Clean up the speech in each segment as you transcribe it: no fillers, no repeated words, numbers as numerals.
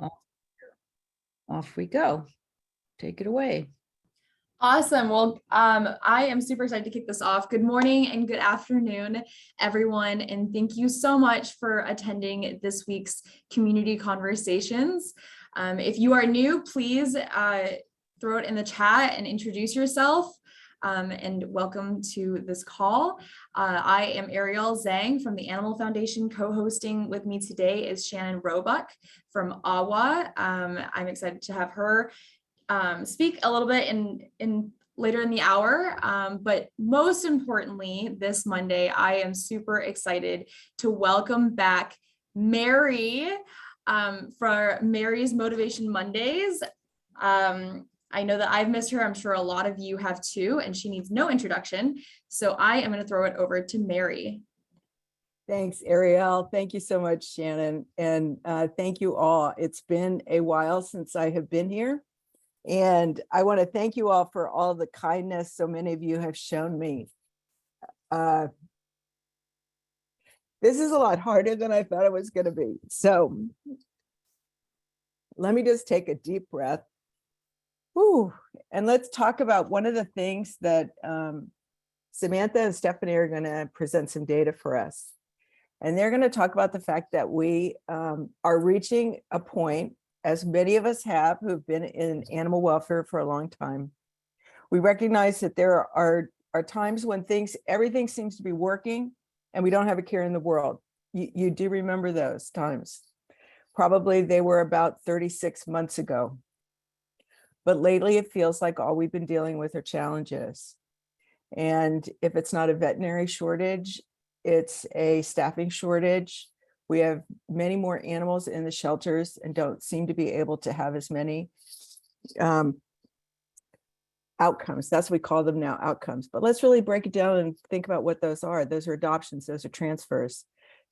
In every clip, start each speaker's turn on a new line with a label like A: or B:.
A: Off off we go. Take it away.
B: Awesome. Well, I am super excited to kick this off. Good morning and good afternoon, everyone. And thank you so much for attending this week's community conversations. If you are new, please throw it in the chat and introduce yourself. And welcome to this call. I am Ariel Zhang from the Animal Foundation. Co-hosting with me today is Shannon Roebuck from AWA. I'm excited to have her speak a little bit in later in the hour. But most importantly, this Monday, I am super excited to welcome back Mary for Mary's Motivation Mondays. I know that I've missed her. I'm sure a lot of you have too, and she needs no introduction. So I am going to throw it over to Mary.
C: Thanks, Ariel. Thank you so much, Shannon. And thank you all. It's been a while since I have been here. And I want to thank you all for all the kindness so many of you have shown me. This is a lot harder than I thought it was going to be. So let me just take a deep breath. Whew. And let's talk about one of the things that Samantha and Stephanie are going to present some data for us. And they're going to talk about the fact that we are reaching a point, as many of us have who've been in animal welfare for a long time. We recognize that there are times when everything seems to be working and we don't have a care in the world. You do remember those times. Probably they were about 36 months ago. But lately it feels like all we've been dealing with are challenges. And if it's not a veterinary shortage, it's a staffing shortage. We have many more animals in the shelters and don't seem to be able to have as many outcomes. That's what we call them now, outcomes. But let's really break it down and think about what those are. Those are adoptions, those are transfers.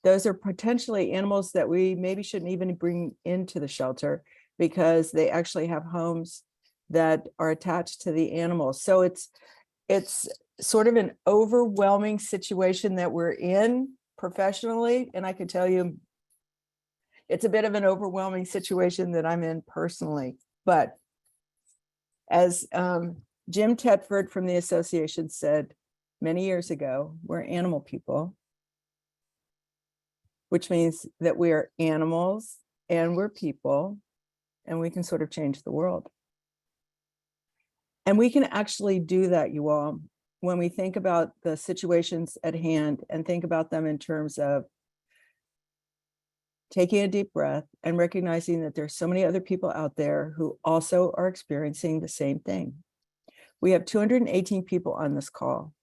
C: Those are potentially animals that we maybe shouldn't even bring into the shelter because they actually have homes that are attached to the animals. So it's sort of an overwhelming situation that we're in professionally. And I can tell you, it's a bit of an overwhelming situation that I'm in personally. But as Jim Tedford from the association said many years ago, we're animal people, which means that we are animals and we're people, and we can sort of change the world. And we can actually do that, you all, when we think about the situations at hand and think about them in terms of taking a deep breath and recognizing that there's so many other people out there who also are experiencing the same thing. We have 218 people on this call.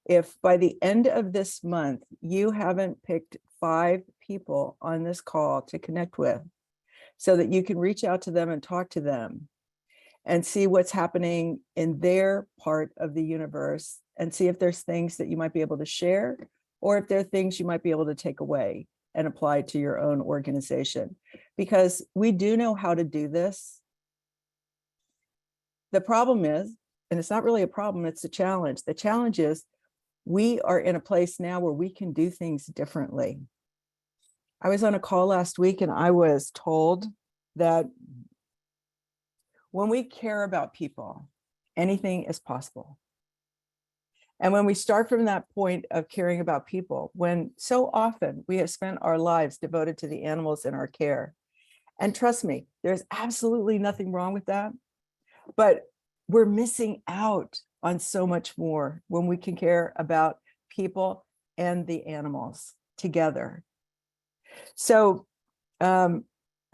C: If by the end of this month, you haven't picked 5 people on this call to connect with so that you can reach out to them and talk to them and see what's happening in their part of the universe and see if there's things that you might be able to share or if there are things you might be able to take away and apply to your own organization. Because we do know how to do this. The problem is, and it's not really a problem, it's a challenge. The challenge is we are in a place now where we can do things differently. I was on a call last week and I was told that when we care about people, anything is possible. And when we start from that point of caring about people, when so often we have spent our lives devoted to the animals in our care, and trust me, there's absolutely nothing wrong with that, but we're missing out on so much more when we can care about people and the animals together. So,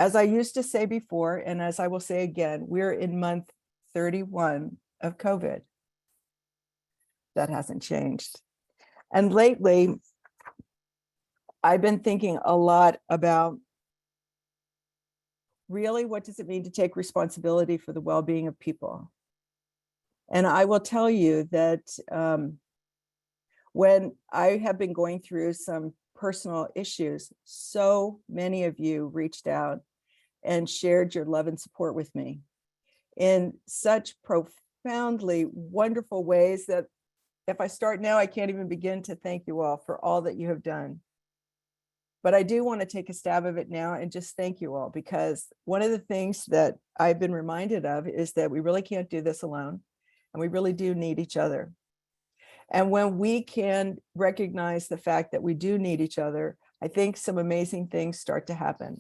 C: as I used to say before, and as I will say again, we're in month 31 of COVID. That hasn't changed. And lately, I've been thinking a lot about really what does it mean to take responsibility for the well-being of people? And I will tell you that when I have been going through some personal issues, so many of you reached out and shared your love and support with me in such profoundly wonderful ways that if I start now, I can't even begin to thank you all for all that you have done. But I do want to take a stab of it now and just thank you all, because one of the things that I've been reminded of is that we really can't do this alone, and we really do need each other. And when we can recognize the fact that we do need each other, I think some amazing things start to happen.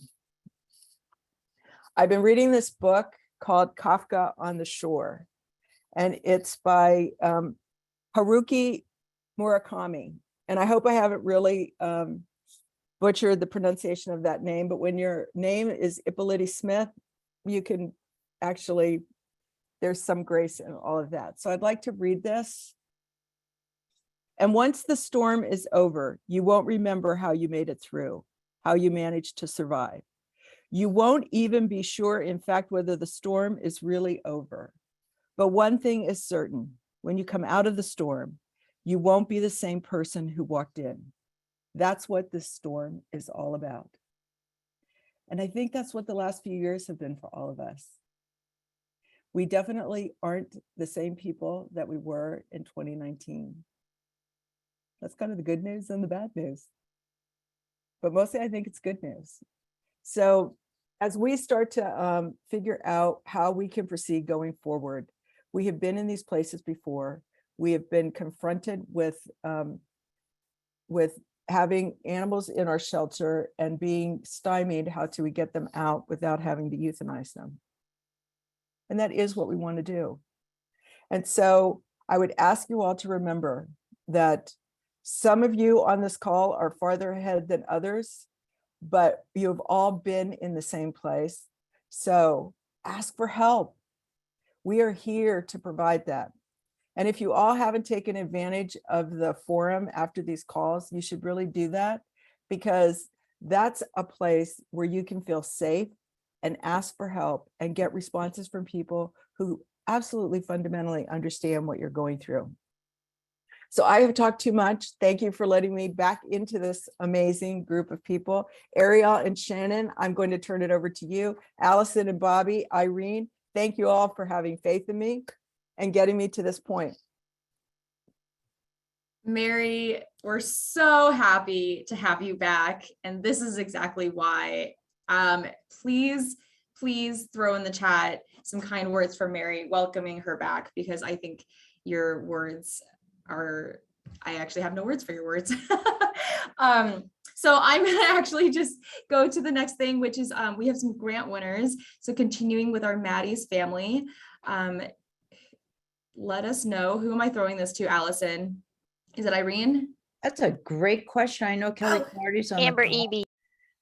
C: I've been reading this book called Kafka on the Shore, and it's by Haruki Murakami. And I hope I haven't really butchered the pronunciation of that name, but when your name is Ippoliti Smith, you can actually, there's some grace in all of that. So I'd like to read this. And once the storm is over, you won't remember how you made it through, how you managed to survive. You won't even be sure, in fact, whether the storm is really over. But one thing is certain, when you come out of the storm, you won't be the same person who walked in. That's what this storm is all about. And I think that's what the last few years have been for all of us. We definitely aren't the same people that we were in 2019. That's kind of the good news and the bad news. But mostly I think it's good news. So as we start to figure out how we can proceed going forward, we have been in these places before. We have been confronted with having animals in our shelter and being stymied. How do we get them out without having to euthanize them? And that is what we want to do. And so I would ask you all to remember that some of you on this call are farther ahead than others, but you have all been in the same place. So ask for help. We are here to provide that. And if you all haven't taken advantage of the forum after these calls, you should really do that, because that's a place where you can feel safe and ask for help and get responses from people who absolutely fundamentally understand what you're going through. So I have talked too much. Thank you for letting me back into this amazing group of people. Ariel and Shannon, I'm going to turn it over to you. Allison and Bobby, Irene, thank you all for having faith in me and getting me to this point.
B: Mary, we're so happy to have you back. And this is exactly why. Please throw in the chat some kind words for Mary, welcoming her back, because I think your words are, I actually have no words for your words. So I'm gonna actually just go to the next thing, which is we have some grant winners. So continuing with our Maddie's family, let us know, who am I throwing this to, Allison? Is it Irene?
A: That's a great question. I know Kelly Clardy's on
D: Amber
A: the call.
D: EB.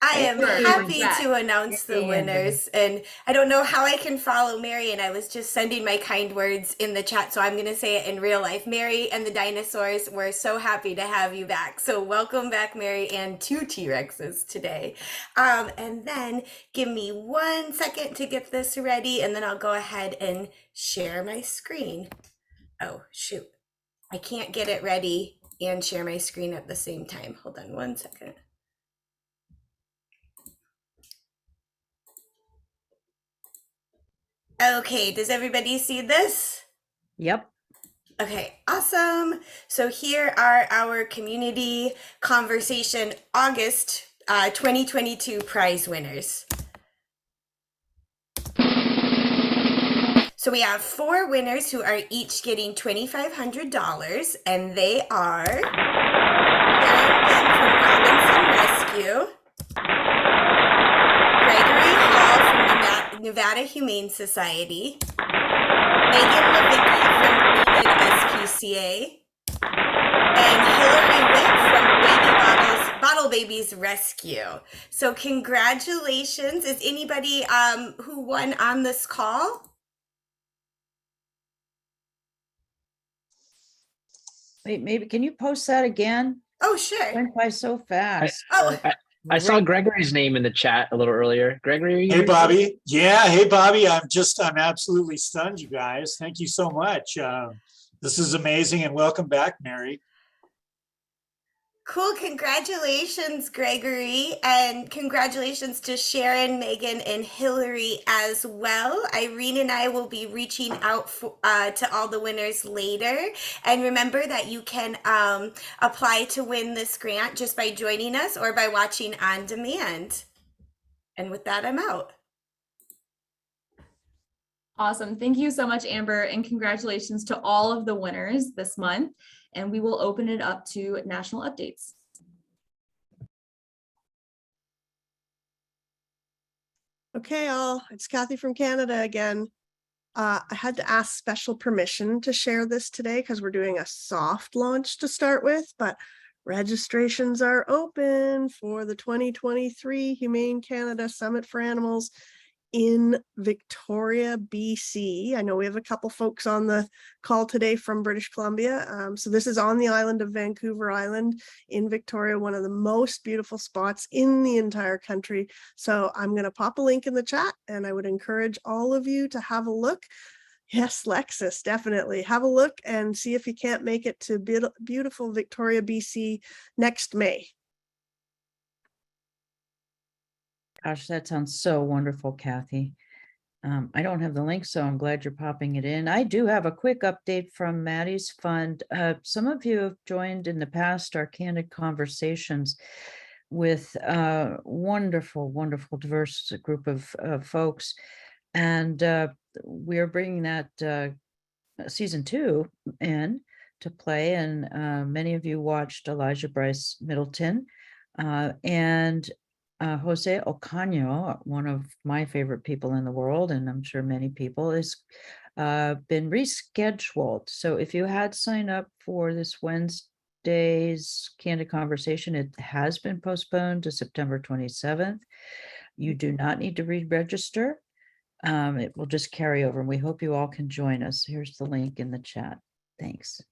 E: I am
B: Amber,
E: happy
B: yeah.
E: to announce the
A: Amber.
E: winners, and I don't know how I can follow Mary, and I was just sending my kind words in the chat, so I'm going to say it in real life. Mary and the dinosaurs, we're so happy to have you back. So welcome back, Mary, and 2 T-Rexes today. And then give me 1 second to get this ready, and then I'll go ahead and share my screen. Oh, shoot. I can't get it ready and share my screen at the same time. Hold on 1 second. Okay, does everybody see this?
A: Yep.
E: Okay, awesome. So here are our community conversation August 2022 prize winners. So we have 4 winners who are each getting $2,500, and they are Sharon from Robinson Rescue, Gregory Hall from the Nevada Humane Society, Megan Levicki from David SPCA, and Hillary Witt from Bottle Babies Rescue. So congratulations. Is anybody who won on this call?
A: Wait, maybe, can you post that again?
E: Oh, sure.
A: Went by so fast.
E: Oh,
F: I saw Gregory's name in the chat a little earlier. Gregory, are you
G: Hey,
F: here?
G: Bobby. Yeah. Hey, Bobby. I'm absolutely stunned, you guys. Thank you so much. This is amazing, and welcome back, Mary.
E: Cool. Congratulations, Gregory. And congratulations to Sharon, Megan, and Hillary as well. Irene and I will be reaching out to all the winners later. And remember that you can apply to win this grant just by joining us or by watching on demand. And with that, I'm out.
B: Awesome. Thank you so much, Amber, and congratulations to all of the winners this month. And we will open it up to national updates.
D: Okay, all, it's Kathy from Canada again. I had to ask special permission to share this today because we're doing a soft launch to start with, but registrations are open for the 2023 Humane Canada Summit for Animals in Victoria, BC. I know we have a couple folks on the call today from British Columbia. So this is on the island of Vancouver Island in Victoria, one of the most beautiful spots in the entire country. So I'm going to pop a link in the chat and I would encourage all of you to have a look. Yes, Lexus, definitely. Have a look and see if you can't make it to beautiful Victoria, BC next May.
A: Gosh, that sounds so wonderful, Kathy. I don't have the link, so I'm glad you're popping it in. I do have a quick update from Maddie's fund. Some of you have joined in the past our candid conversations with wonderful, wonderful, diverse group of folks. And we're bringing that season 2 in to play. And many of you watched Elijah Bryce Middleton and Jose Ocaño, one of my favorite people in the world, and I'm sure many people, has been rescheduled. So if you had signed up for this Wednesday's Candid Conversation, it has been postponed to September 27th. You do not need to re-register. It will just carry over, and we hope you all can join us. Here's the link in the chat. Thanks.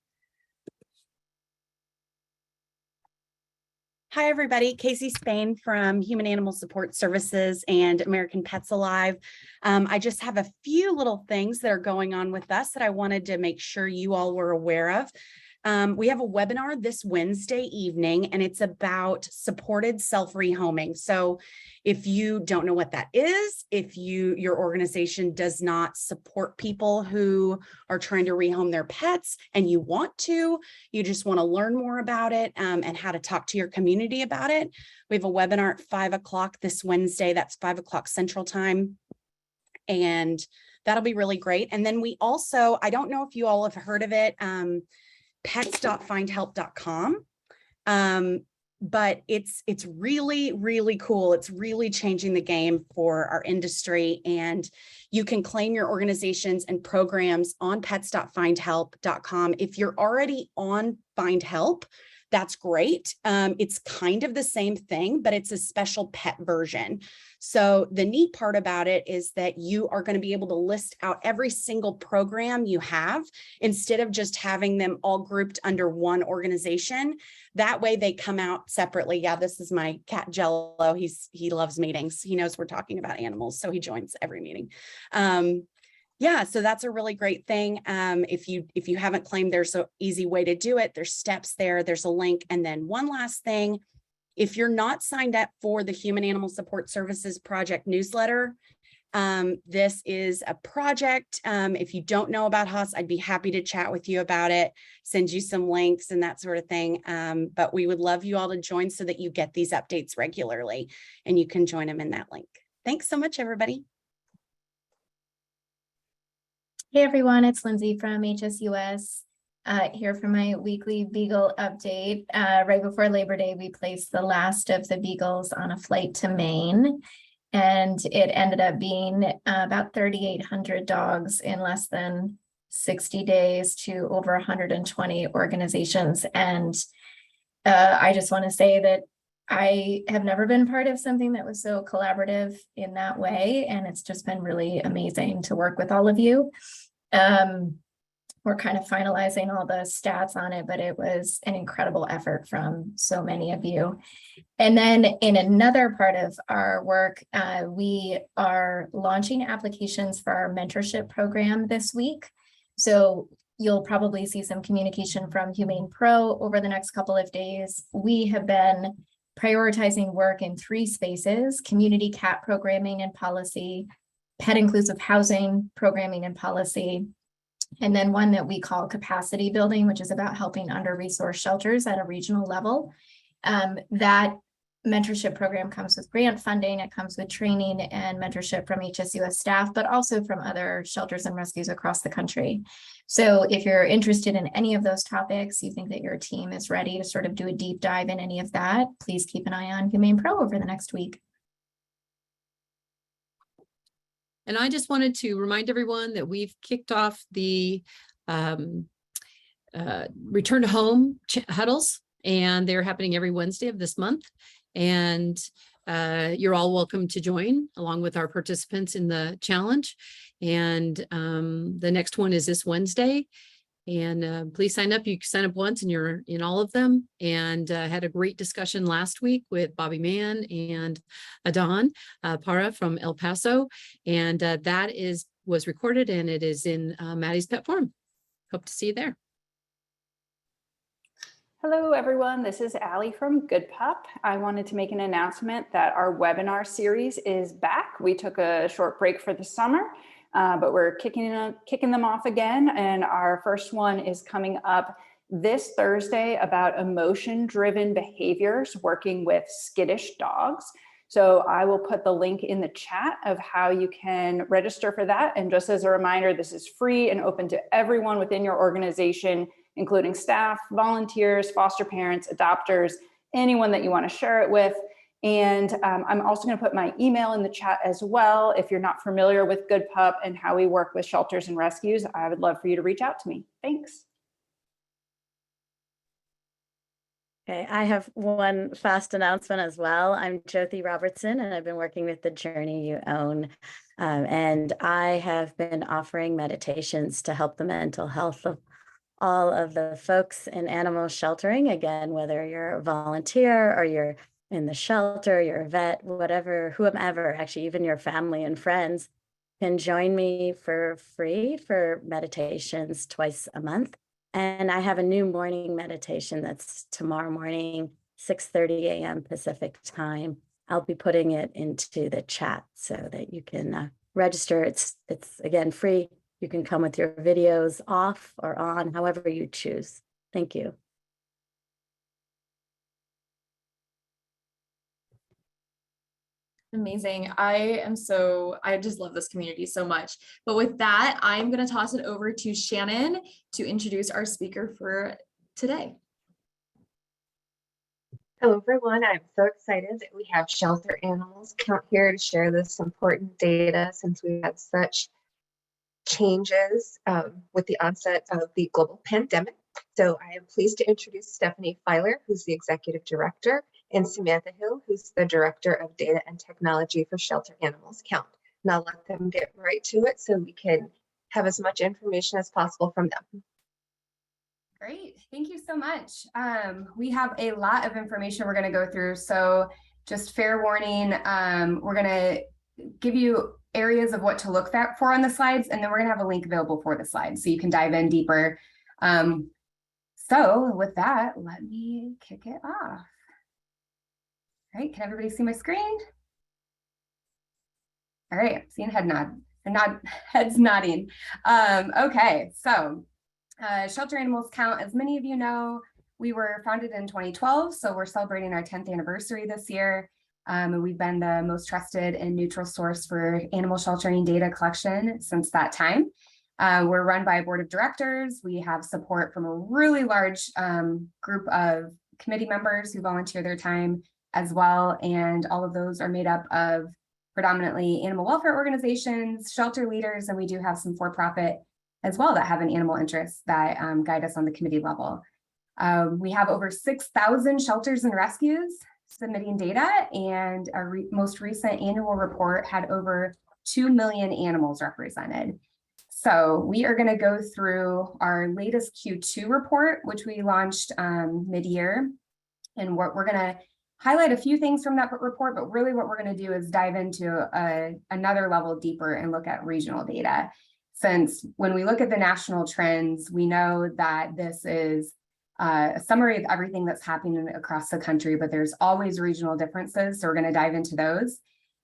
H: Hi, everybody. Casey Spain from Human Animal Support Services and American Pets Alive. I just have a few little things that are going on with us that I wanted to make sure you all were aware of. We have a webinar this Wednesday evening, and it's about supported self-rehoming. So if you don't know what that is, if your organization does not support people who are trying to rehome their pets and you just want to learn more about it and how to talk to your community about it, we have a webinar at 5 o'clock this Wednesday. That's 5 o'clock Central Time. And that'll be really great. And then we also, I don't know if you all have heard of it, pets.findhelp.com. But it's really, really cool. It's really changing the game for our industry, and you can claim your organizations and programs on pets.findhelp.com. If you're already on Find Help, that's great. It's kind of the same thing, but it's a special pet version. So the neat part about it is that you are going to be able to list out every single program you have instead of just having them all grouped under one organization. That way they come out separately. Yeah, this is my cat Jello. He loves meetings. He knows we're talking about animals, so he joins every meeting. Yeah, so that's a really great thing. If you haven't claimed, there's an easy way to do it. There's steps there. There's a link. And then one last thing, if you're not signed up for the Human Animal Support Services Project newsletter, this is a project. If you don't know about us, I'd be happy to chat with you about it, send you some links and that sort of thing. But we would love you all to join so that you get these updates regularly and you can join them in that link. Thanks so much, everybody.
I: Hey everyone, it's Lindsay from HSUS here for my weekly Beagle update. Right before Labor Day, we placed the last of the Beagles on a flight to Maine, and it ended up being about 3,800 dogs in less than 60 days to over 120 organizations. And I just want to say that I have never been part of something that was so collaborative in that way. And it's just been really amazing to work with all of you. We're kind of finalizing all the stats on it, but it was an incredible effort from so many of you. And then in another part of our work, we are launching applications for our mentorship program this week. So you'll probably see some communication from Humane Pro over the next couple of days. We have been prioritizing work in 3 spaces: community cat programming and policy, pet inclusive housing programming and policy, and then one that we call capacity building, which is about helping under-resourced shelters at a regional level. That mentorship program comes with grant funding, it comes with training and mentorship from HSUS staff, but also from other shelters and rescues across the country. So if you're interested in any of those topics, you think that your team is ready to sort of do a deep dive in any of that, please keep an eye on Humane Pro over the next week.
J: And I just wanted to remind everyone that we've kicked off the return to home huddles, and they're happening every Wednesday of this month. And you're all welcome to join along with our participants in the challenge. And the next one is this Wednesday. And please sign up. You can sign up once and you're in all of them. And had a great discussion last week with Bobby Mann and Adon Para from El Paso. And that was recorded and it is in Maddie's Pet Forum. Hope to see you there.
K: Hello, everyone. This is Allie from Good Pup. I wanted to make an announcement that our webinar series is back. We took a short break for the summer, but we're kicking them off again. And our first one is coming up this Thursday about emotion-driven behaviors working with skittish dogs. So I will put the link in the chat of how you can register for that. And just as a reminder, this is free and open to everyone within your organization, including staff, volunteers, foster parents, adopters, anyone that you want to share it with. And I'm also going to put my email in the chat as well. If you're not familiar with Good Pup and how we work with shelters and rescues, I would love for you to reach out to me. Thanks.
L: Okay, I have one fast announcement as well. I'm Jyoti Robertson, and I've been working with The Journey You Own. And I have been offering meditations to help the mental health of all of the folks in animal sheltering. Again, whether you're a volunteer or you're in the shelter, you're a vet, whatever, whomever, actually even your family and friends can join me for free for meditations twice a month. And I have a new morning meditation that's tomorrow morning, 6:30 a.m. Pacific time. I'll be putting it into the chat so that you can register. It's again free. You can come with your videos off or on, however you choose. Thank you.
B: Amazing. I just love this community so much. But with that, I'm going to toss it over to Shannon to introduce our speaker for today.
M: Hello, everyone. I'm so excited that we have Shelter Animals Count here to share this important data since we had such changes with the onset of the global pandemic. So I am pleased to introduce Stephanie Filer, who's the Executive Director, and Samantha Hill, who's the Director of Data and Technology for Shelter Animals Count. And I'll let them get right to it so we can have as much information as possible from them.
N: Great, thank you so much. We have a lot of information we're going to go through, so just fair warning, we're going to give you areas of what to look for on the slides, and then we're going to have a link available for the slides so you can dive in deeper. So with that, let me kick it off. All right, can everybody see my screen? All right, I'm seeing heads nodding. Okay, so Shelter Animals Count, as many of you know, we were founded in 2012, so we're celebrating our 10th anniversary this year. And we've been the most trusted and neutral source for animal sheltering data collection since that time. We're run by a board of directors. We have support from a really large group of committee members who volunteer their time as well. And all of those are made up of predominantly animal welfare organizations, shelter leaders, and we do have some for-profit as well that have an animal interest that guide us on the committee level. We have over 6,000 shelters and rescues submitting data, and our most recent annual report had over 2 million animals represented. So we are going to go through our latest Q2 report, which we launched mid-year, and what we're going to highlight a few things from that report, but really what we're going to do is dive into another level deeper and look at regional data. since when we look at the national trends, we know that this is a summary of everything that's happening across the country, but there's always regional differences. So we're going to dive into those.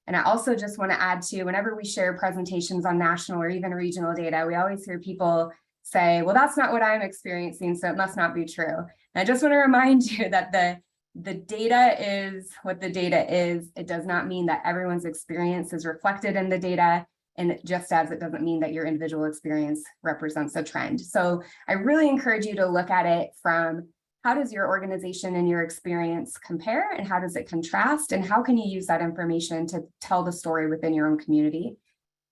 N: And I also just want to add to, whenever we share presentations on national or even regional data, we always hear people say, well, that's not what I'm experiencing, so it must not be true. And I just want to remind you that the data is what the data is. It does not mean that everyone's experience is reflected in the data. And just as it doesn't mean that your individual experience represents a trend. So I really encourage you to look at it from, how does your organization and your experience compare, and how does it contrast, and how can you use that information to tell the story within your own community?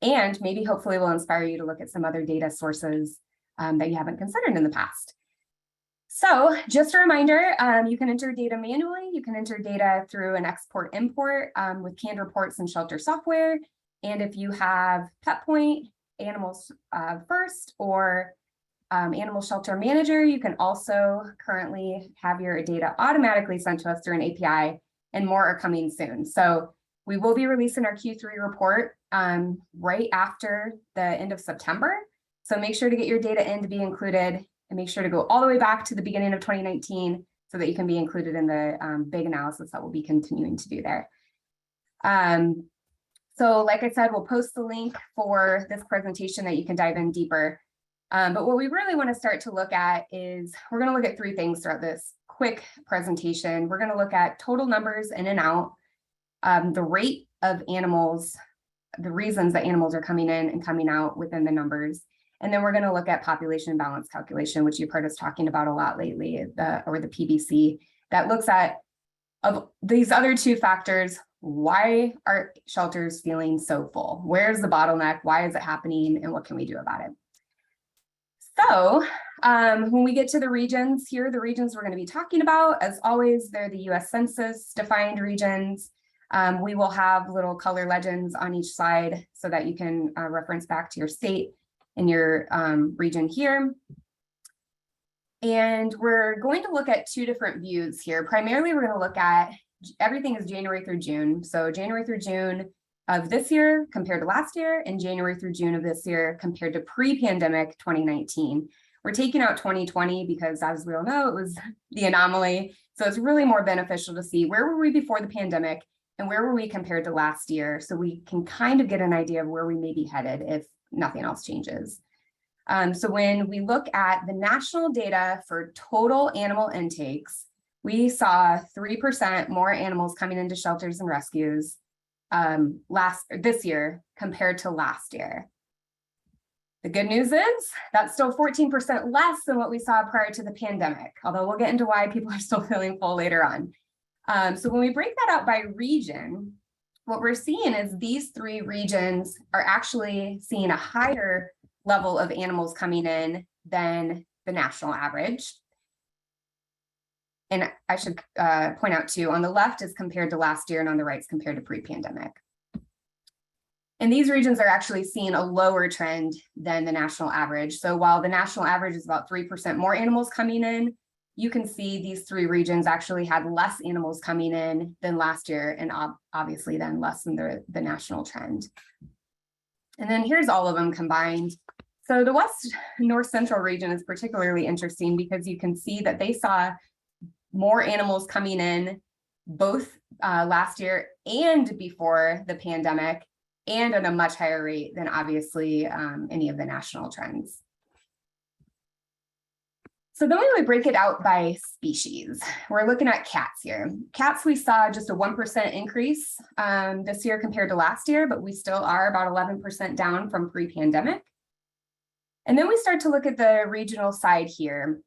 N: And maybe hopefully will inspire you to look at some other data sources that you haven't considered in the past. So just a reminder, you can enter data manually. You can enter data through an export import with canned reports and shelter software. And if you have PetPoint, Animals First, or Animal Shelter Manager, you can also currently have your data automatically sent to us through an API, and more are coming soon. So we will be releasing our Q3 report right after the end of September. So make sure to get your data in to be included, and make sure to go all the way back to the beginning of 2019 so that you can be included in the big analysis that we'll be continuing to do there. So like I said, we'll post the link for this presentation that you can dive in deeper. But what we really want to start to look at is, we're going to look at three things throughout this quick presentation. We're going to look at total numbers in and out, the rate of animals, the reasons that animals are coming in and coming out within the numbers. And then we're going to look at population balance calculation, which you've heard us talking about a lot lately, or the PBC, that looks at, of these other two factors, why are shelters feeling so full? Where's the bottleneck? Why is it happening? And what can we do about it? So when we get to the regions here, the regions we're going to be talking about, as always, they're the US Census defined regions. We will have little color legends on each slide so that you can reference back to your state and your region here. And we're going to look at two different views here. Primarily, we're going to look at everything is January through June. So January through June of this year compared to last year, and January through June of this year compared to pre-pandemic 2019. We're taking out 2020 because, as we all know, it was the anomaly. So it's really more beneficial to see where were we before the pandemic and where were we compared to last year, so we can kind of get an idea of where we may be headed if nothing else changes. So when we look at the national data for total animal intakes, we saw 3% more animals coming into shelters and rescues this year compared to last year. The good news is that's still 14% less than what we saw prior to the pandemic, although we'll get into why people are still feeling full later on. So when we break that out by region, what we're seeing is these three regions are actually seeing a higher level of animals coming in than the national average. And I should point out too, on the left is compared to last year and on the right is compared to pre-pandemic. And these regions are actually seeing a lower trend than the national average. So while the national average is about 3% more animals coming in, you can see these three regions actually had less animals coming in than last year, and obviously then less than the national trend. And then here's all of them combined. So the West North Central region is particularly interesting because you can see that they saw more animals coming in both last year and before the pandemic, and at a much higher rate than obviously any of the national trends. So then when we break it out by species, we're looking at cats here. Cats, we saw just a 1% increase this year compared to last year, but we still are about 11% down from pre-pandemic. And then we start to look at the regional side here.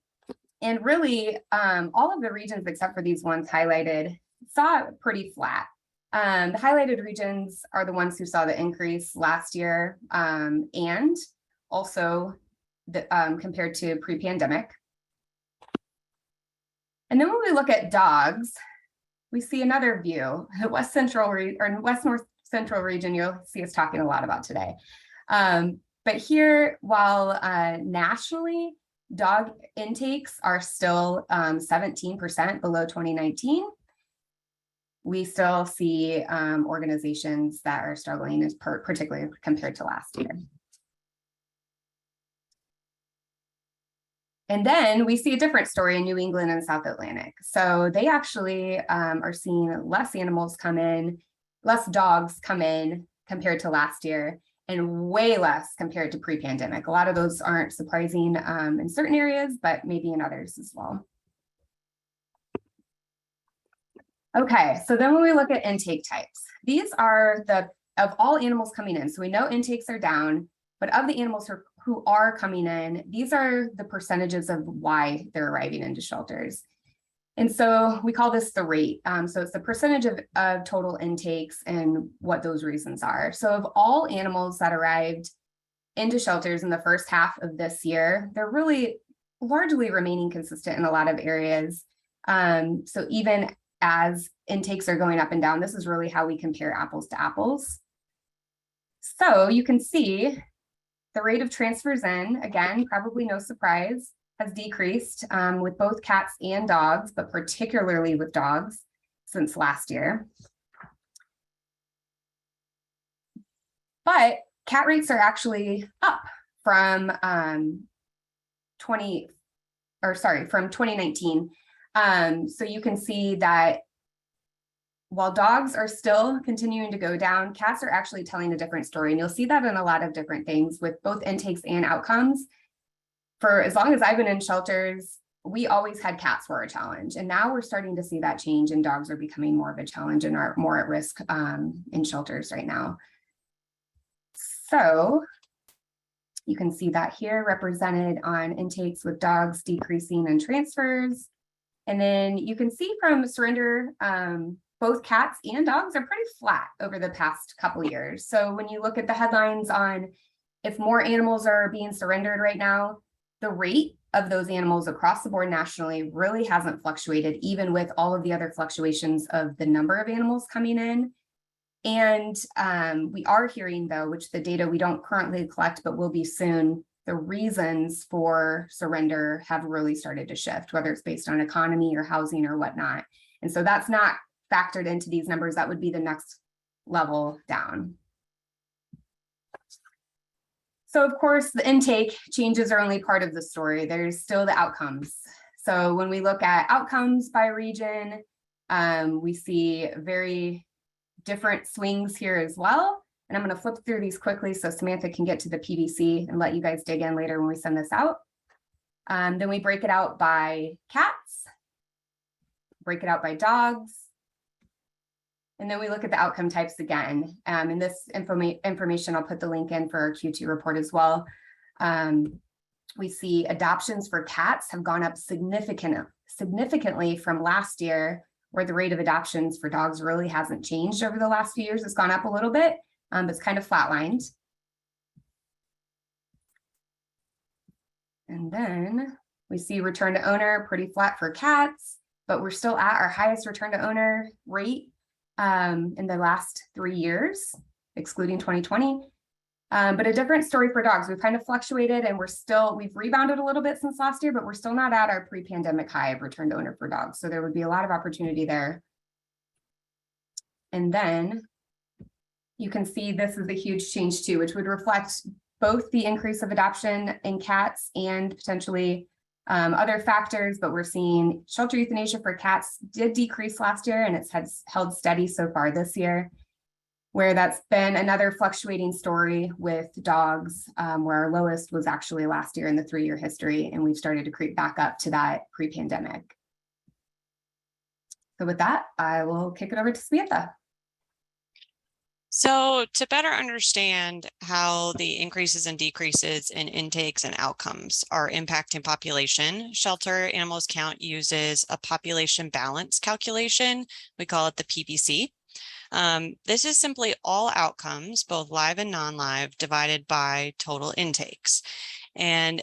N: And really, all of the regions except for these ones highlighted saw pretty flat. The highlighted regions are the ones who saw the increase last year and also compared to pre-pandemic. And then when we look at dogs, we see another view. The West North Central region, you'll see us talking a lot about today. But here, while nationally, dog intakes are still 17% below 2019, we still see organizations that are struggling, particularly compared to last year. And then we see a different story in New England and South Atlantic. So they actually are seeing less animals come in, less dogs come in compared to last year, and way less compared to pre-pandemic. A lot of those aren't surprising in certain areas, but maybe in others as well. Okay, so then when we look at intake types, these are of all animals coming in. So we know intakes are down, but of the animals who are coming in, these are the percentages of why they're arriving into shelters. And so we call this the rate. So it's the percentage of total intakes and what those reasons are. So of all animals that arrived into shelters in the first half of this year, they're really largely remaining consistent in a lot of areas. So even as intakes are going up and down, this is really how we compare apples to apples. So you can see the rate of transfers in, again, probably no surprise, has decreased with both cats and dogs, but particularly with dogs since last year. But cat rates are actually up from 2019. So you can see that while dogs are still continuing to go down, cats are actually telling a different story. And you'll see that in a lot of different things with both intakes and outcomes. For as long as I've been in shelters, we always had cats were a challenge. And now we're starting to see that change, and dogs are becoming more of a challenge and are more at risk in shelters right now. So you can see that here represented on intakes with dogs decreasing and transfers. And then you can see from surrender, both cats and dogs are pretty flat over the past couple of years. So when you look at the headlines on if more animals are being surrendered right now, the rate of those animals across the board nationally really hasn't fluctuated, even with all of the other fluctuations of the number of animals coming in. And we are hearing, though, which the data we don't currently collect, but will be soon, the reasons for surrender have really started to shift, whether it's based on economy or housing or whatnot. And so that's not factored into these numbers. That would be the next level down. So of course, the intake changes are only part of the story. There's still the outcomes. So when we look at outcomes by region, we see very different swings here as well. And I'm going to flip through these quickly so Samantha can get to the PBC and let you guys dig in later when we send this out. Then we break it out by cats, break it out by dogs. And then we look at the outcome types again. And this information, I'll put the link in for our Q2 report as well. We see adoptions for cats have gone up significantly from last year, where the rate of adoptions for dogs really hasn't changed over the last few years. It's gone up a little bit, but it's kind of flatlined. And then we see return to owner pretty flat for cats, but we're still at our highest return to owner rate in the last 3 years, excluding 2020. But a different story for dogs. We've kind of fluctuated and we've rebounded a little bit since last year, but we're still not at our pre-pandemic high of return to owner for dogs. So there would be a lot of opportunity there. And then you can see this is a huge change too, which would reflect both the increase of adoption in cats and potentially other factors, but we're seeing shelter euthanasia for cats did decrease last year, and it's held steady so far this year, where that's been another fluctuating story with dogs, where our lowest was actually last year in the 3-year history, and we've started to creep back up to that pre-pandemic. So with that, I will kick it over to Samantha.
O: So to better understand how the increases and decreases in intakes and outcomes are impacting population, Shelter Animals Count uses a population balance calculation. We call it the PBC. This is simply all outcomes, both live and non-live, divided by total intakes. And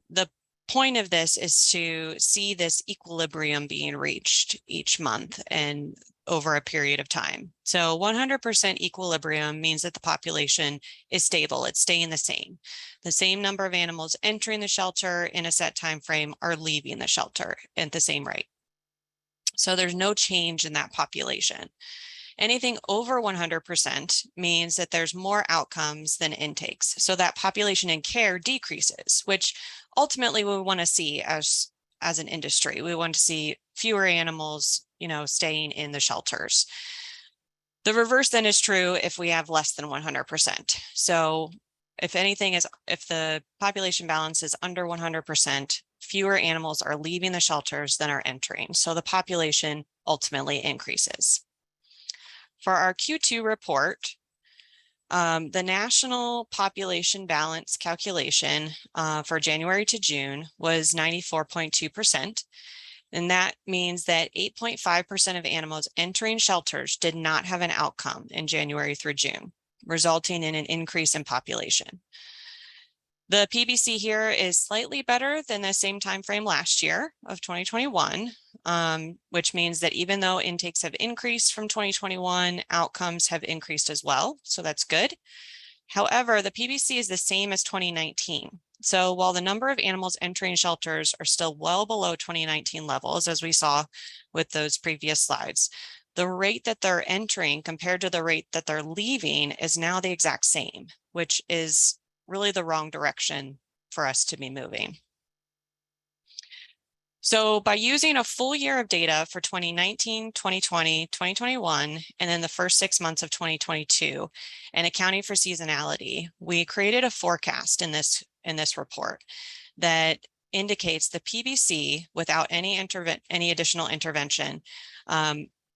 O: the point of this is to see this equilibrium being reached each month and over a period of time. So 100% equilibrium means that the population is stable. It's staying the same. The same number of animals entering the shelter in a set time frame are leaving the shelter at the same rate. So there's no change in that population. Anything over 100% means that there's more outcomes than intakes. So that population in care decreases, which ultimately we want to see as an industry. We want to see fewer animals, staying in the shelters. The reverse then is true if we have less than 100%. So if the population balance is under 100%, fewer animals are leaving the shelters than are entering. So the population ultimately increases. For our Q2 report, the national population balance calculation for January to June was 94.2%. And that means that 8.5% of animals entering shelters did not have an outcome in January through June, resulting in an increase in population. The PBC here is slightly better than the same time frame last year of 2021, which means that even though intakes have increased from 2021, outcomes have increased as well. So that's good. However, the PBC is the same as 2019. So while the number of animals entering shelters are still well below 2019 levels, as we saw with those previous slides, the rate that they're entering compared to the rate that they're leaving is now the exact same, which is really the wrong direction for us to be moving. So by using a full year of data for 2019, 2020, 2021, and then the first 6 months of 2022, and accounting for seasonality, we created a forecast in this report that indicates the PBC without any additional intervention.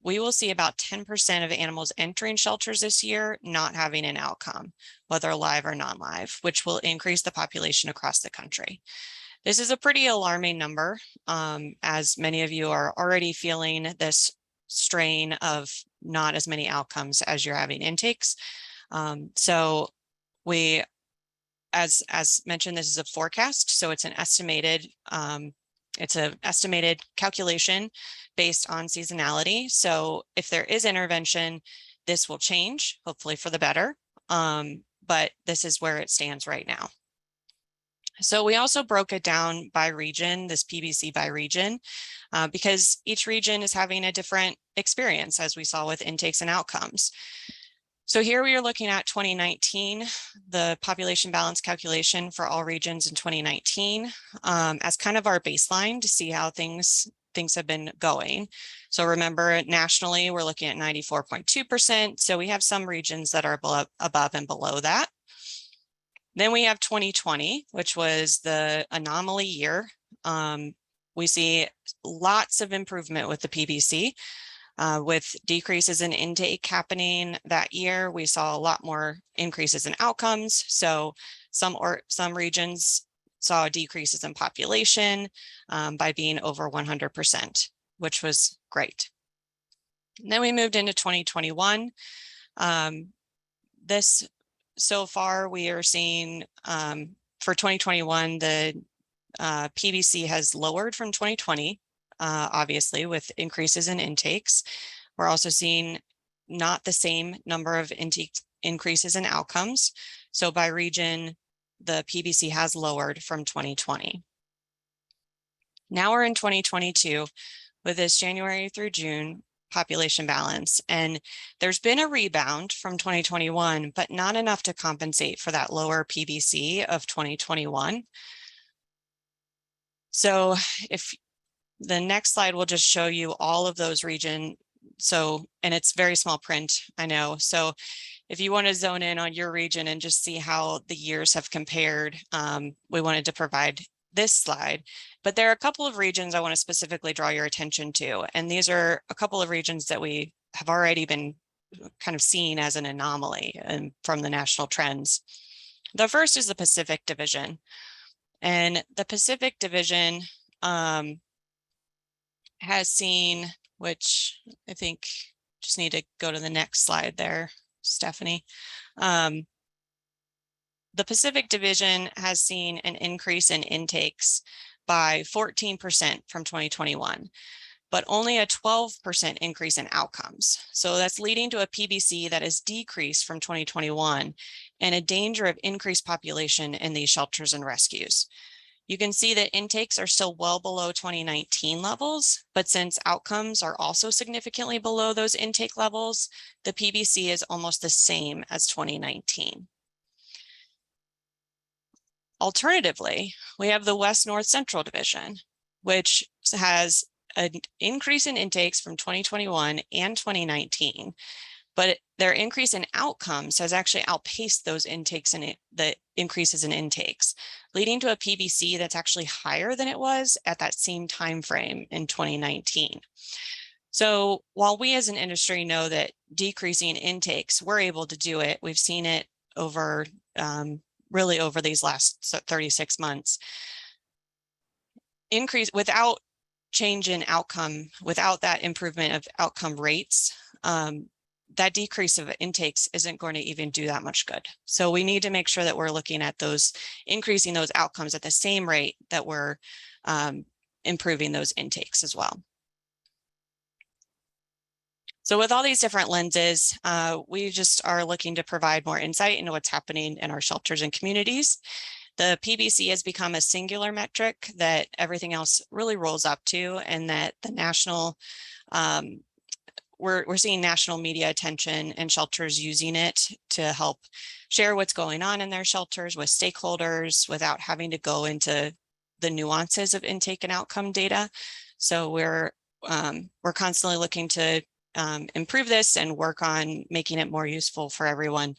O: We will see about 10% of animals entering shelters this year not having an outcome, whether live or non-live, which will increase the population across the country. This is a pretty alarming number, as many of you are already feeling this strain of not as many outcomes as you're having intakes. So we, as mentioned, this is a forecast, so it's an estimated calculation based on seasonality. So if there is intervention, this will change, hopefully for the better. But this is where it stands right now. So we also broke it down by region, this PBC by region, because each region is having a different experience, as we saw with intakes and outcomes. So here we are looking at 2019, the population balance calculation for all regions in 2019, as kind of our baseline to see how things have been going. So remember, nationally, we're looking at 94.2%. So we have some regions that are above and below that. Then we have 2020, which was the anomaly year. We see lots of improvement with the PBC. With decreases in intake happening that year, we saw a lot more increases in outcomes. So some regions saw decreases in population by being over 100%, which was great. And then we moved into 2021. So far, we are seeing for 2021, the PBC has lowered from 2020. Obviously, with increases in intakes. We're also seeing not the same number of intake increases in outcomes. So by region, the PBC has lowered from 2020. Now we're in 2022 with this January through June population balance. And there's been a rebound from 2021, but not enough to compensate for that lower PBC of 2021. So if the next slide will just show you all of those regions. So, and it's very small print, I know. So if you want to zone in on your region and just see how the years have compared, we wanted to provide this slide. But there are a couple of regions I want to specifically draw your attention to. And these are a couple of regions that we have already been kind of seen as an anomaly and from the national trends. The first is the Pacific Division. And the Pacific Division has seen, which I think just need to go to the next slide there, Stephanie. The Pacific Division has seen an increase in intakes by 14% from 2021, but only a 12% increase in outcomes. So that's leading to a PBC that has decreased from 2021 and a danger of increased population in these shelters and rescues. You can see that intakes are still well below 2019 levels, but since outcomes are also significantly below those intake levels, the PBC is almost the same as 2019. Alternatively, we have the West North Central Division, which has an increase in intakes from 2021 and 2019, but their increase in outcomes has actually outpaced those intakes and the increases in intakes, leading to a PBC that's actually higher than it was at that same time frame in 2019. So while we as an industry know that decreasing intakes, we're able to do it. We've seen it over really over these last 36 months. Increase without change in outcome, without that improvement of outcome rates, that decrease of intakes isn't going to even do that much good. So we need to make sure that we're looking at those, increasing those outcomes at the same rate that we're improving those intakes as well. So with all these different lenses, we just are looking to provide more insight into what's happening in our shelters and communities. The PBC has become a singular metric that everything else really rolls up to, and that the national, we're seeing national media attention and shelters using it to help share what's going on in their shelters with stakeholders without having to go into the nuances of intake and outcome data. So we're constantly looking to improve this and work on making it more useful for everyone.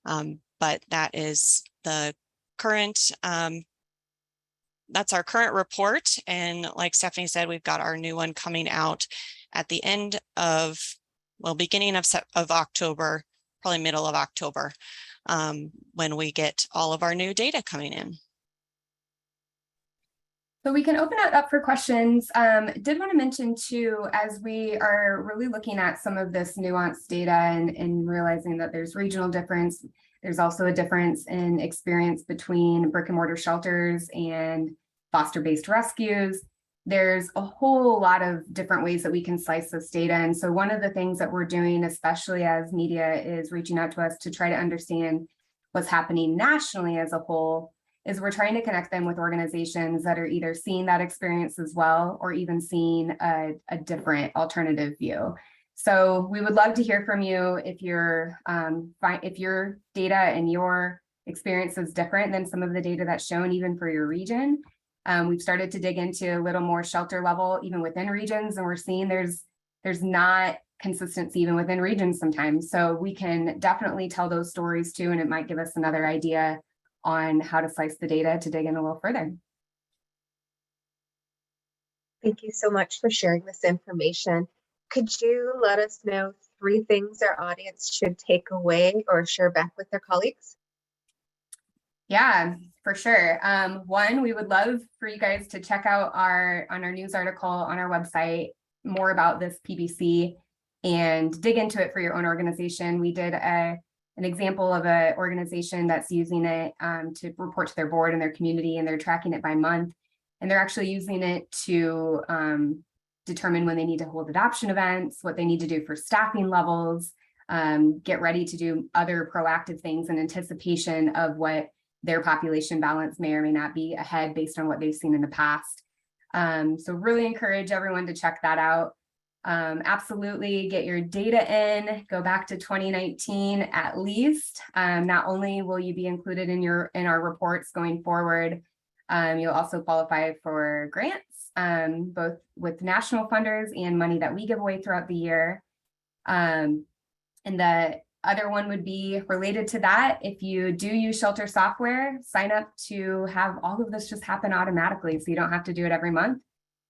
O: But that is the current, that's our current report. And like Stephanie said, we've got our new one coming out at the end of, well, beginning of October, probably middle of October, when we get all of our new data coming in.
N: So we can open it up for questions. Did want to mention too, as we are really looking at some of this nuanced data and realizing that there's regional difference, there's also a difference in experience between brick and mortar shelters and foster-based rescues. There's a whole lot of different ways that we can slice this data. And so one of the things that we're doing, especially as media is reaching out to us to try to understand what's happening nationally as a whole, is we're trying to connect them with organizations that are either seeing that experience as well, or even seeing a different alternative view. So we would love to hear from you if your data and your experience is different than some of the data that's shown even for your region. We've started to dig into a little more shelter level, even within regions, and we're seeing there's not consistency even within regions sometimes. So we can definitely tell those stories too, and it might give us another idea on how to slice the data to dig in a little further.
M: Thank you so much for sharing this information. Could you let us know 3 things our audience should take away or share back with their colleagues?
N: Yeah, for sure. One, we would love for you guys to check out on our news article on our website more about this PBC and dig into it for your own organization. We did an example of an organization that's using it to report to their board and their community, and they're tracking it by month. And they're actually using it to determine when they need to hold adoption events, what they need to do for staffing levels, get ready to do other proactive things in anticipation of what their population balance may or may not be ahead based on what they've seen in the past. So really encourage everyone to check that out. Absolutely get your data in, go back to 2019 at least. Not only will you be included in our reports going forward, you'll also qualify for grants, both with national funders and money that we give away throughout the year. And the other one would be related to that. If you do use shelter software, sign up to have all of this just happen automatically, so you don't have to do it every month.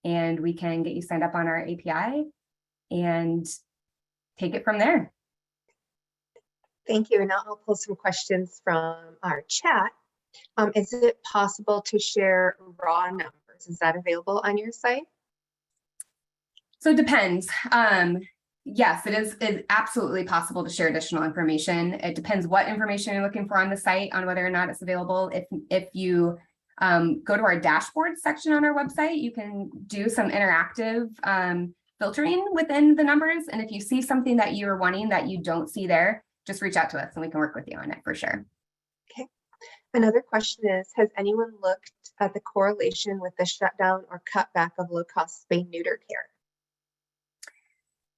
N: And we can get you signed up on our API and take it from there.
M: Thank you. And now I'll pull some questions from our chat. Is it possible to share raw numbers? Is that available on your site?
N: So it depends. Yes, it is absolutely possible to share additional information. It depends what information you're looking for on the site, on whether or not it's available. If you go to our dashboard section on our website, you can do some interactive filtering within the numbers. And if you see something that you're wanting that you don't see there, just reach out to us and we can work with you on it for sure.
M: Okay, Another question is, has anyone looked at the correlation with the shutdown or cutback of low-cost spay-neuter care?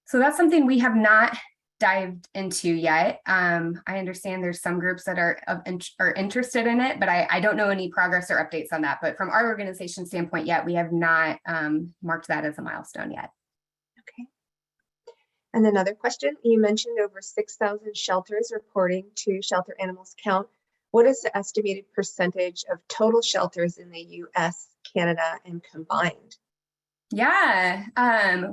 N: So that's something we have not dived into yet. I understand there's some groups that are interested in it, but I don't know any progress or updates on that. But from our organization standpoint yet, we have not marked that as a milestone yet.
M: Okay. And another question, you mentioned over 6,000 shelters reporting to Shelter Animals Count. What is the estimated percentage of total shelters in the US, Canada, and combined?
N: Yeah,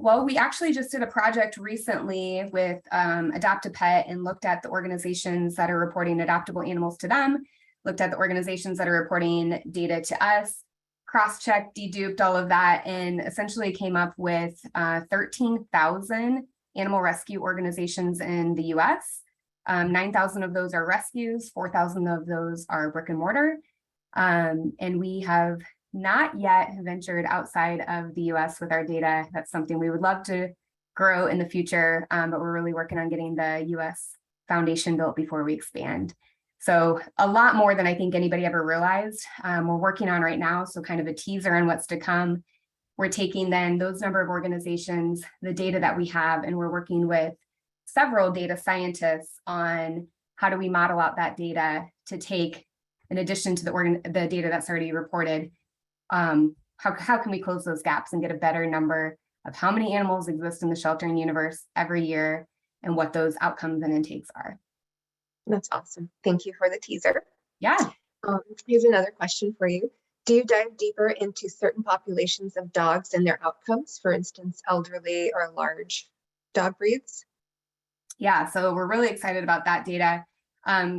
N: well, we actually just did a project recently with Adopt a Pet and looked at the organizations that are reporting adoptable animals to them, looked at the organizations that are reporting data to us, cross-checked, deduped all of that, and essentially came up with 13,000 animal rescue organizations in the US. 9,000 of those are rescues, 4,000 of those are brick and mortar. And we have not yet ventured outside of the US with our data. That's something we would love to grow in the future, but we're really working on getting the US foundation built before we expand. So a lot more than I think anybody ever realized we're working on right now. So kind of a teaser on what's to come. We're taking then those number of organizations, the data that we have, and we're working with several data scientists on how do we model out that data to take, in addition to the data that's already reported, how can we close those gaps and get a better number of how many animals exist in the sheltering universe every year and what those outcomes and intakes are.
M: That's awesome. Thank you for the teaser.
N: Yeah.
M: Here's another question for you. Do you dive deeper into certain populations of dogs and their outcomes, for instance, elderly or large dog breeds?
N: Yeah, so we're really excited about that data.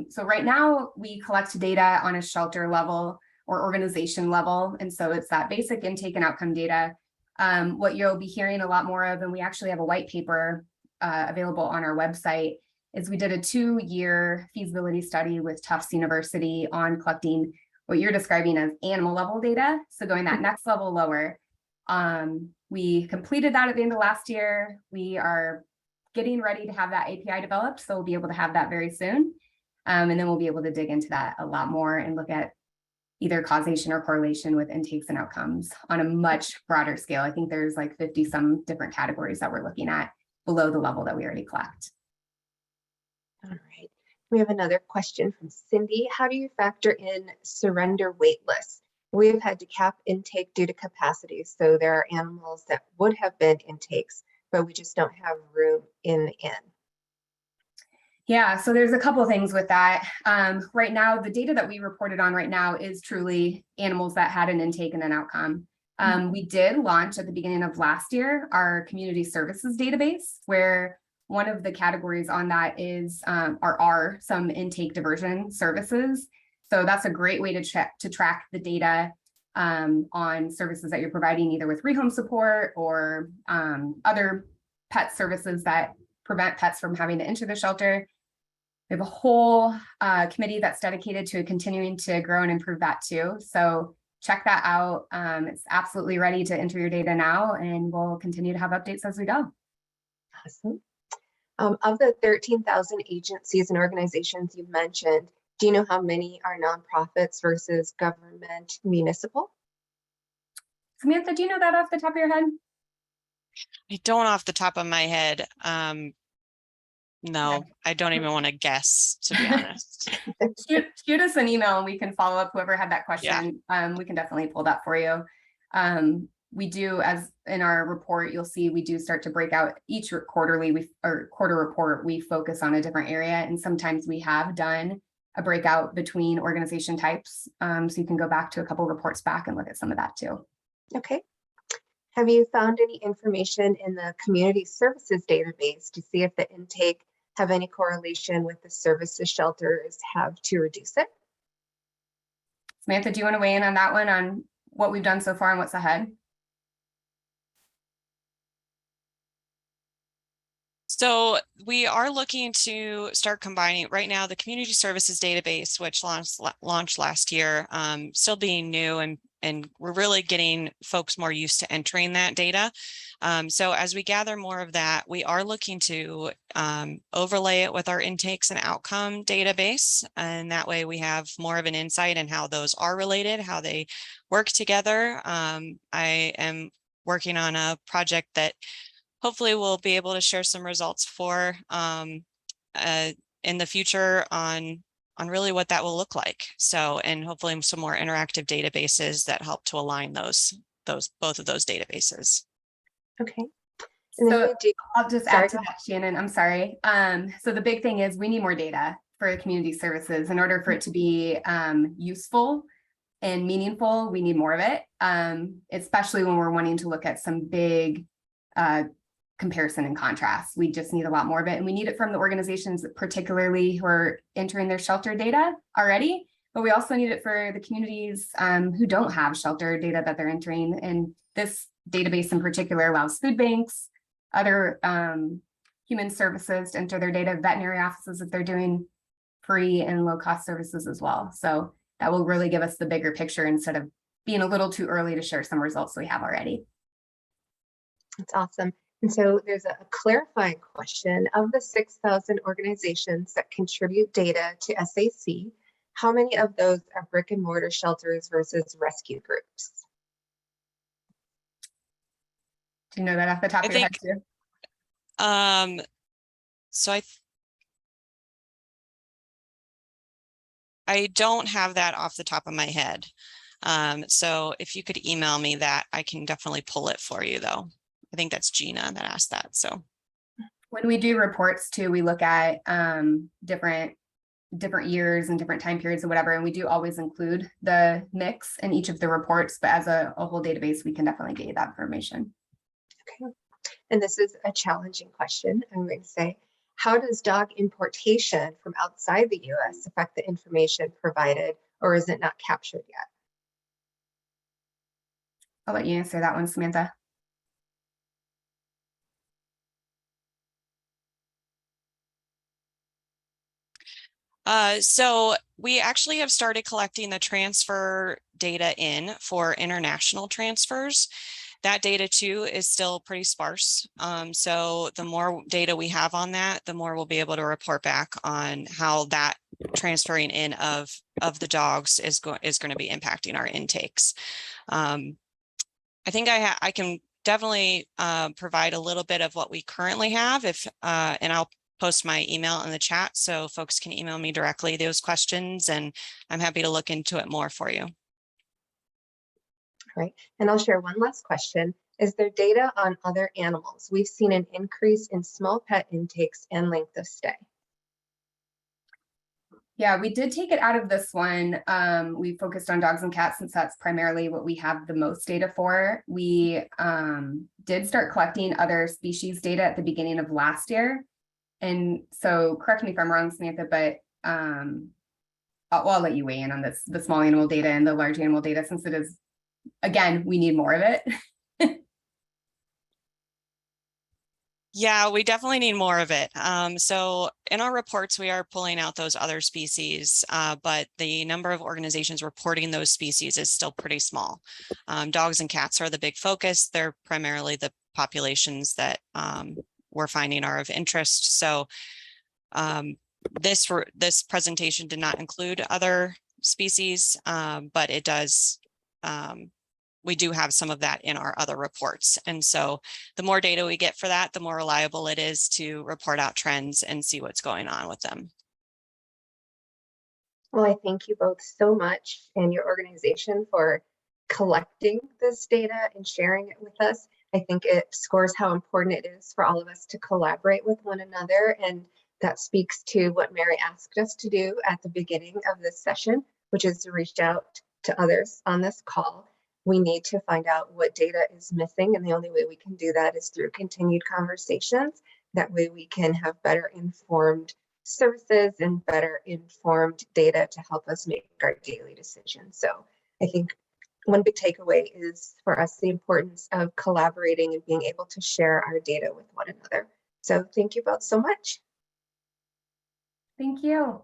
N: So right now we collect data on a shelter level or organization level. And so it's that basic intake and outcome data. What you'll be hearing a lot more of, and we actually have a white paper available on our website, is we did a 2-year feasibility study with Tufts University on collecting what you're describing as animal level data. So going that next level lower. We completed that at the end of last year. We are getting ready to have that API developed. So we'll be able to have that very soon. And then we'll be able to dig into that a lot more and look at either causation or correlation with intakes and outcomes on a much broader scale. I think there's like 50 some different categories that we're looking at below the level that we already collect.
M: All right. We have another question from Cindy. How do you factor in surrender wait lists? We have had to cap intake due to capacity. So there are animals that would have been intakes, but we just don't have room in the inn.
N: Yeah, so there's a couple of things with that. Right now, the data that we reported on right now is truly animals that had an intake and an outcome. We did launch at the beginning of last year our community services database, where one of the categories on that is are some intake diversion services. So that's a great way to track the data on services that you're providing, either with rehome support or other pet services that prevent pets from having to enter the shelter. We have a whole committee that's dedicated to continuing to grow and improve that too. So check that out. It's absolutely ready to enter your data now, and we'll continue to have updates as we go.
M: Awesome. Of the 13,000 agencies and organizations you've mentioned, do you know how many are nonprofits versus government, municipal?
N: Samantha, do you know that off the top of your head?
O: I don't off the top of my head. No, I don't even want to guess, to be honest.
N: Shoot us an email and we can follow up whoever had that question. Yeah. We can definitely pull that for you. We do, as in our report, you'll see we do start to break out each quarter report, we focus on a different area. And sometimes we have done a breakout between organization types. So you can go back to a couple reports back and look at some of that too.
M: Okay. Have you found any information in the community services database to see if the intake have any correlation with the services shelters have to reduce it?
N: Samantha, do you want to weigh in on that one, on what we've done so far and what's ahead?
O: So we are looking to start combining right now the community services database, which launched last year, still being new and we're really getting folks more used to entering that data. So as we gather more of that, we are looking to overlay it with our intakes and outcome database. And that way we have more of an insight in how those are related, how they work together. I am working on a project that hopefully we'll be able to share some results for in the future on really what that will look like. So, and hopefully some more interactive databases that help to align both of those databases.
M: Okay. And then
N: So
M: we do,
N: I'll just
M: sorry,
N: add to that, Shannon. I'm sorry. So the big thing is we need more data for community services. In order for it to be useful and meaningful, we need more of it, especially when we're wanting to look at some big comparison and contrast. We just need a lot more of it, and we need it from the organizations, particularly who are entering their shelter data already, but we also need it for the communities who don't have shelter data that they're entering. And this database in particular allows food banks, other human services to enter their data, veterinary offices if they're doing free and low cost services as well. So that will really give us the bigger picture instead of being a little too early to share some results we have already.
M: that's awesome. And so there's a clarifying question. Of the 6,000 organizations that contribute data to SAC, how many of those are brick and mortar shelters versus rescue groups?
N: Do you know that off the top of your head too?
O: So I don't have that off the top of my head. So if you could email me that, I can definitely pull it for you though. I think that's Gina that asked that. So
N: when we do reports too, we look at different years and different time periods or whatever, and we do always include the mix in each of the reports, but as a whole database, we can definitely get you that information.
M: Okay. And this is a challenging question. I'm going to say, how does dog importation from outside the US affect the information provided, or is it not captured yet?
N: I'll let you answer that one, Samantha.
O: So we actually have started collecting the transfer data in for international transfers. That data too is still pretty sparse. So the more data we have on that, the more we'll be able to report back on how that transferring in of the dogs is going to be impacting our intakes. I think I can definitely provide a little bit of what we currently have and I'll post my email in the chat so folks can email me directly those questions, and I'm happy to look into it more for you.
M: All right, and I'll share one last question. Is there data on other animals? We've seen an increase in small pet intakes and length of stay.
N: Yeah, we did take it out of this one. We focused on dogs and cats since that's primarily what we have the most data for. We did start collecting other species data at the beginning of last year. And so correct me if I'm wrong, Samantha, but I'll let you weigh in on this, the small animal data and the large animal data, since it is, again, we need more of it.
O: Yeah, we definitely need more of it. So in our reports, we are pulling out those other species, but the number of organizations reporting those species is still pretty small. Dogs and cats are the big focus. They're primarily the populations that we're finding are of interest. So this presentation did not include other species, but it does. We do have some of that in our other reports. And so the more data we get for that, the more reliable it is to report out trends and see what's going on with them.
M: Well, I thank you both so much and your organization for collecting this data and sharing it with us. I think it scores how important it is for all of us to collaborate with one another. And that speaks to what Mary asked us to do at the beginning of this session, which is to reach out to others on this call. We need to find out what data is missing, and the only way we can do that is through continued conversations. That way we can have better informed services and better informed data to help us make our daily decisions. So I think one big takeaway is for us the importance of collaborating and being able to share our data with one another. So thank you both so much.
N: Thank you.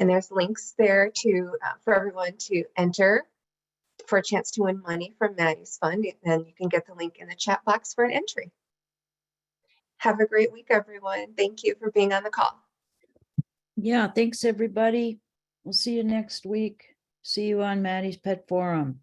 M: And there's links there to for everyone to enter for a chance to win money from Maddie's fund. And you can get the link in the chat box for an entry. Have a great week, everyone. Thank you for being on the call.
A: Yeah, thanks, everybody. We'll see you next week. See you on Maddie's Pet Forum.